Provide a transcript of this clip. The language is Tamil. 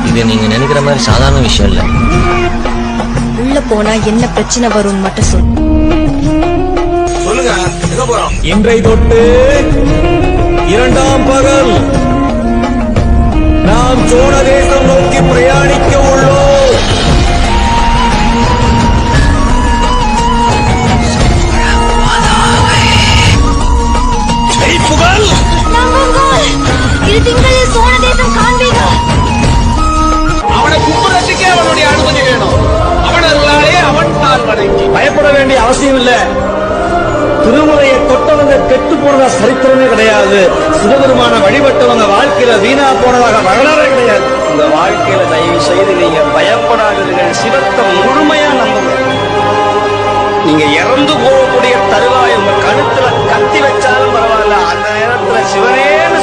இது நீங்க நினைக்கிற மாதிரி சாதாரண விஷயம் இல்ல. உள்ள போனா என்ன பிரச்சனை வரும் மட்டும் சொல்லுங்க. இன்றை தொட்டு 2ஆம் பகல் நாம் சோழ தேசம் நோக்கி பிரயாணிக்க உள்ளோம். இரு திங்களில் சோழ தேசம் காண்பீங்க. அவனை கும்புறதுக்கே அவனுடைய அனுமதி வேணும். அவனர்களாலே அவன் கால் வணங்கி பயப்பட வேண்டிய அவசியம் இல்ல. திருமுறையை தொட்டவங்க கெட்டு போனதா சரித்திரமே கிடையாது. சிவபெருமான வழிபட்டவங்க வாழ்க்கையில வீணா போனதாக வரலாறே கிடையாது. உங்க வாழ்க்கையில தயவு செய்து நீங்க பயப்படாதீர்கள். சிவத்தை முழுமையா நம்புங்க. நீங்க இறந்து போகக்கூடிய தருவாய் உங்க கழுத்துல கத்தி வச்சாலும் பரவாயில்ல. அந்த நேரத்துல சிவனேன்னு